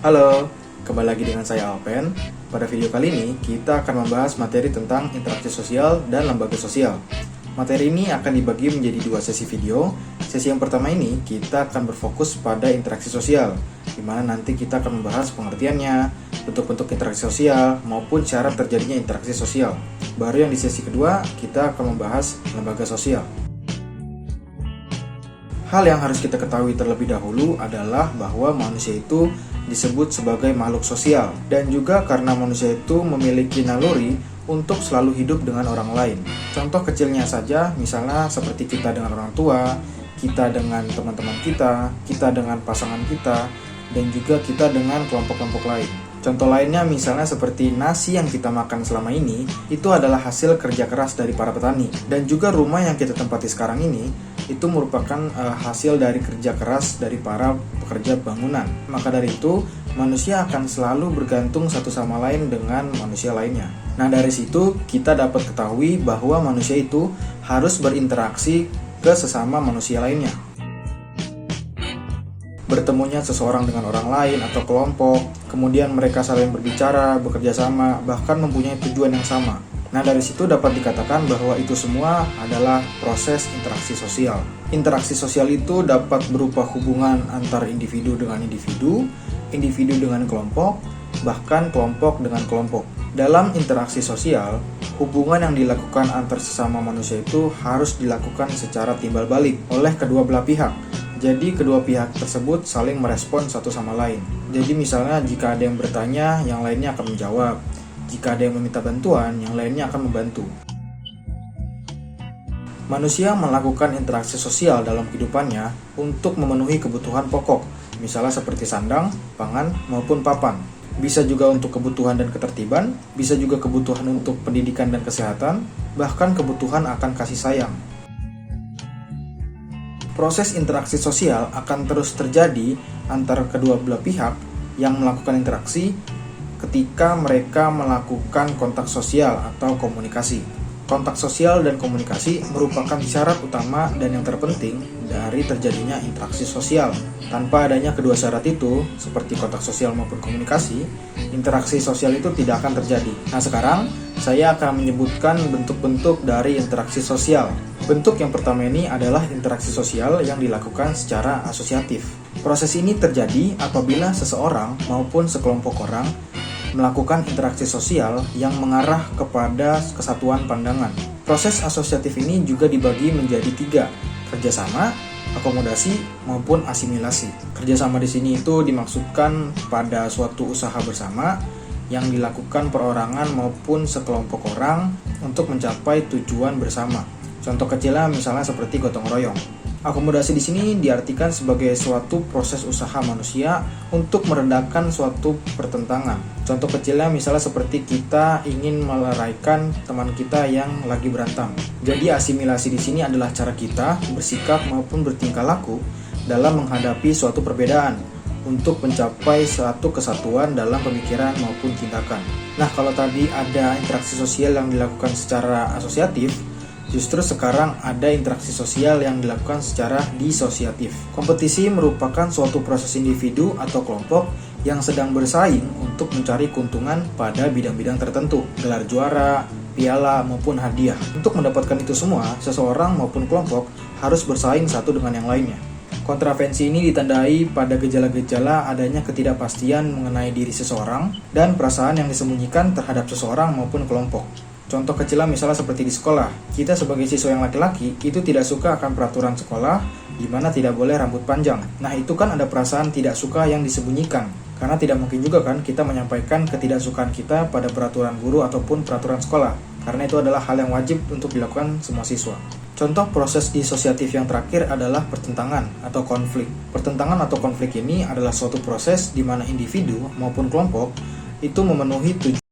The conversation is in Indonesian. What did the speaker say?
Halo, kembali lagi dengan saya Alpen. Pada video kali ini, kita akan membahas materi tentang interaksi sosial dan lembaga sosial. Materi ini akan dibagi menjadi dua sesi video. Sesi yang pertama ini, kita akan berfokus pada interaksi sosial, di mana nanti kita akan membahas pengertiannya, bentuk-bentuk interaksi sosial, maupun cara terjadinya interaksi sosial. Baru yang di sesi kedua, kita akan membahas lembaga sosial. Hal yang harus kita ketahui terlebih dahulu adalah bahwa manusia itu disebut sebagai makhluk sosial, dan juga karena manusia itu memiliki naluri untuk selalu hidup dengan orang lain. Contoh kecilnya saja, misalnya seperti kita dengan orang tua, kita dengan teman-teman kita dengan pasangan kita, dan juga kita dengan kelompok-kelompok lain. Contoh lainnya misalnya seperti nasi yang kita makan selama ini, itu adalah hasil kerja keras dari para petani. Dan juga rumah yang kita tempati sekarang ini, itu merupakan hasil dari kerja keras dari para pekerja bangunan. Maka dari itu, manusia akan selalu bergantung satu sama lain dengan manusia lainnya. Nah, dari situ kita dapat ketahui bahwa manusia itu harus berinteraksi ke sesama manusia lainnya. Bertemunya seseorang dengan orang lain atau kelompok, kemudian mereka saling berbicara, bekerja sama, bahkan mempunyai tujuan yang sama. Nah, dari situ dapat dikatakan bahwa itu semua adalah proses interaksi sosial. Interaksi sosial itu dapat berupa hubungan antar individu dengan individu, individu dengan kelompok, bahkan kelompok dengan kelompok. Dalam interaksi sosial, hubungan yang dilakukan antar sesama manusia itu harus dilakukan secara timbal balik oleh kedua belah pihak. Jadi kedua pihak tersebut saling merespon satu sama lain. Jadi misalnya jika ada yang bertanya, yang lainnya akan menjawab. Jika ada yang meminta bantuan, yang lainnya akan membantu. Manusia melakukan interaksi sosial dalam kehidupannya untuk memenuhi kebutuhan pokok, misalnya seperti sandang, pangan, maupun papan. Bisa juga untuk kebutuhan dan ketertiban, bisa juga kebutuhan untuk pendidikan dan kesehatan, bahkan kebutuhan akan kasih sayang. Proses interaksi sosial akan terus terjadi antara kedua belah pihak yang melakukan interaksi ketika mereka melakukan kontak sosial atau komunikasi. Kontak sosial dan komunikasi merupakan syarat utama dan yang terpenting dari terjadinya interaksi sosial. Tanpa adanya kedua syarat itu, seperti kontak sosial maupun komunikasi, interaksi sosial itu tidak akan terjadi. Nah, sekarang saya akan menyebutkan bentuk-bentuk dari interaksi sosial. Bentuk yang pertama ini adalah interaksi sosial yang dilakukan secara asosiatif. Proses ini terjadi apabila seseorang maupun sekelompok orang melakukan interaksi sosial yang mengarah kepada kesatuan pandangan. Proses asosiatif ini juga dibagi menjadi 3, kerjasama, akomodasi, maupun asimilasi. Kerjasama di sini itu dimaksudkan pada suatu usaha bersama yang dilakukan perorangan maupun sekelompok orang untuk mencapai tujuan bersama. Contoh kecilnya misalnya seperti gotong royong. Akomodasi di sini diartikan sebagai suatu proses usaha manusia untuk meredakan suatu pertentangan. Contoh kecilnya misalnya seperti kita ingin meleraikan teman kita yang lagi berantem. Jadi asimilasi di sini adalah cara kita bersikap maupun bertingkah laku dalam menghadapi suatu perbedaan untuk mencapai suatu kesatuan dalam pemikiran maupun tindakan. Nah, kalau tadi ada interaksi sosial yang dilakukan secara asosiatif, justru sekarang ada interaksi sosial yang dilakukan secara disosiatif. Kompetisi merupakan suatu proses individu atau kelompok yang sedang bersaing untuk mencari keuntungan pada bidang-bidang tertentu, gelar juara, piala, maupun hadiah. Untuk mendapatkan itu semua, seseorang maupun kelompok harus bersaing satu dengan yang lainnya. Kontravensi ini ditandai pada gejala-gejala adanya ketidakpastian mengenai diri seseorang dan perasaan yang disembunyikan terhadap seseorang maupun kelompok. Contoh kecilnya misalnya seperti di sekolah, kita sebagai siswa yang laki-laki itu tidak suka akan peraturan sekolah di mana tidak boleh rambut panjang. Nah, itu kan ada perasaan tidak suka yang disembunyikan. Karena tidak mungkin juga kan kita menyampaikan ketidaksukaan kita pada peraturan guru ataupun peraturan sekolah. Karena itu adalah hal yang wajib untuk dilakukan semua siswa. Contoh proses disosiatif yang terakhir adalah pertentangan atau konflik. Pertentangan atau konflik ini adalah suatu proses di mana individu maupun kelompok itu memenuhi tujuan